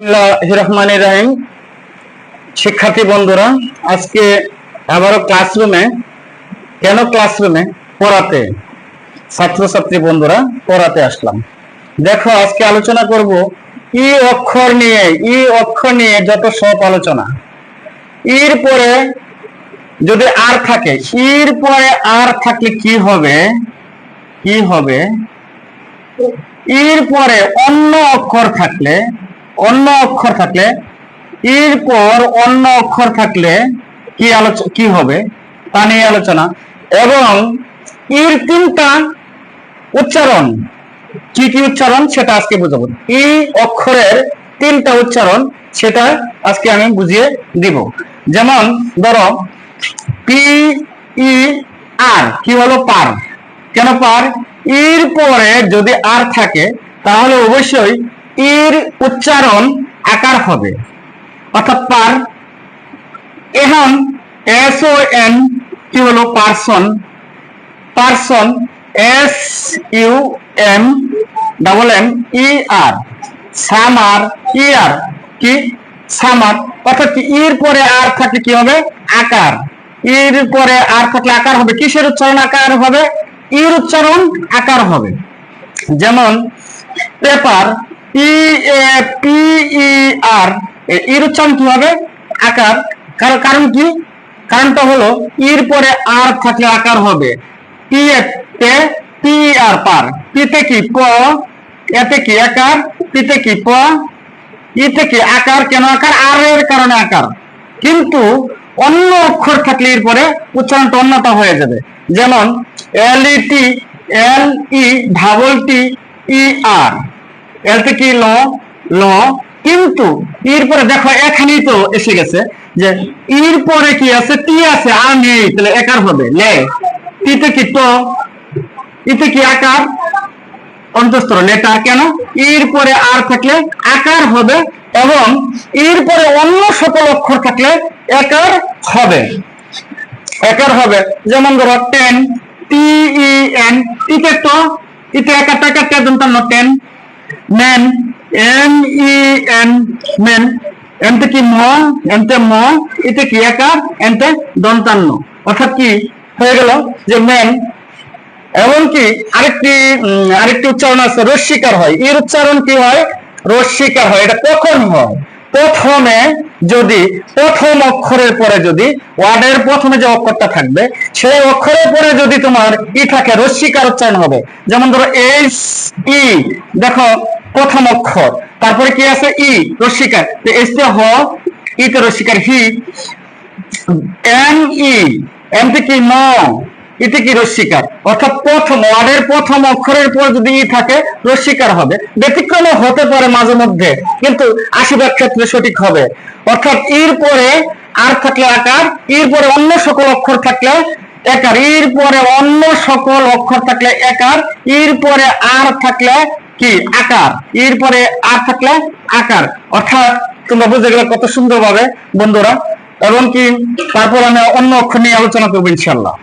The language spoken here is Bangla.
রহমানির রহিম। শিক্ষার্থী বন্ধুরা, আজকে আবারও ক্লাসরুমে পড়াতে ছাত্রছাত্রী বন্ধুরা পড়াতে আসলাম। দেখো, আজকে আলোচনা করব ই অক্ষর নিয়ে যত সব আলোচনা। ইর পরে যদি আর থাকে, ইর পরে আর থাকলে কি হবে? ইর পরে অন্য অক্ষর থাকলে এর পর অন্য অক্ষর থাকলে কি হবে তা নিয়ে আলোচনা। এবং এর তিনটা উচ্চারণ, কি উচ্চারণ সেটা আজকে বুঝাবো। এই অক্ষরের তিনটা উচ্চারণ সেটা আজকে আমি বুঝিয়ে দিব। যেমন ধরো, পি ই আর কি হলো? পার। কেন পার? এর পরে যদি আর থাকে তাহলে অবশ্যই এর উচ্চারণ আকার হবে, অর্থাৎ পার। এখন এস ও এন কি হলো? Person. S U M double M E R. Summer, E R কি? সামার। অর্থাৎ কি এর পরে আর থাকলে কি হবে? আকার। এর পরে আর থাকলে আকার হবে। কিসের উচ্চারণ আকার হবে? এর উচ্চারণ আকার হবে। যেমন paper, E A P E আর, এর উচ্চারণ কি হবে? আকার। কারণ কি? কারণটা হলো এর পরে আর থাকলে আকার হবে। P A pay, P R পার। পিতে কি? প। এতে কি? আকার। পিতে কি? প। ইতে কি? আকার। কেন আকার? আর এর কারণে আকার। কিন্তু অন্য অক্ষর থাকলে এর পরে উচ্চারণটা অন্যটা হয়ে যাবে। যেমন এল ই টি, এল ই ডাবল টি ই আর। এলতে কি? ল। ল। কিন্তু এর পরে দেখো, এখানেই তো এসে গেছে যে এর পরে কি আছে? টি আছে, আর নেই, তাহলে একার হবে। লে। টিতে কি? ট। ইতে কি? আকার। অন্তঃস্থ লেটার। কেন? এর পরে আর থাকলে আকার হবে, এবং এর পরে অন্য সকল অক্ষর থাকলে একার হবে। যেমন ধরো টেন, টি ই এন, ইতে ট, ইতে একারটা দন্তান্ন ten. Men, M E N, men. এমতে কি? ম। এমতে ম। ইতে কি? একার। এমতে দন্তান্ন। অর্থাৎ কি হয়ে গেল? যে মেন। এমনকি আরেকটি উচ্চারণ আছে, রস্বীকার হয়। এর উচ্চারণ কি হয়? রস্বীকার হয়। এটা কখন হয়? প্রথমে যদি প্রথম অক্ষরের পরে যদি ওয়ার্ডের প্রথমে যে অক্ষরটা থাকবে সেই অক্ষরের পরে যদি তোমার ই থাকে, রস্বীকার উচ্চারণ হবে। যেমন ধরো এস ই, দেখো প্রথম অক্ষর, তারপরে কি আছে? ই, রস্বীকার। এসতে হ, ইতে রস্বীকার হি। এম ই, এমতে কি? ন। এতে কি? রস্বীকার। অর্থাৎ প্রথম ওয়ার্ডের প্রথম অক্ষরের পর যদি ই থাকে রস্বীকার হবে। ব্যতিক্রম হতে পারে মাঝে মধ্যে, কিন্তু ৮০% ক্ষেত্রে সঠিক হবে। অর্থাৎ এর পরে আর থাকলে আকার, এর পরে অন্য সকল অক্ষর থাকলে একার। এর পরে অন্য সকল অক্ষর থাকলে একার, এর পরে আর থাকলে কি? আকার। এর পরে আর থাকলে আকার। অর্থাৎ তোমরা বুঝে গেলে কত সুন্দরভাবে বন্ধুরা। এবং কি তারপর আমি অন্য অক্ষর নিয়ে আলোচনা করবো ইনশাআল্লাহ।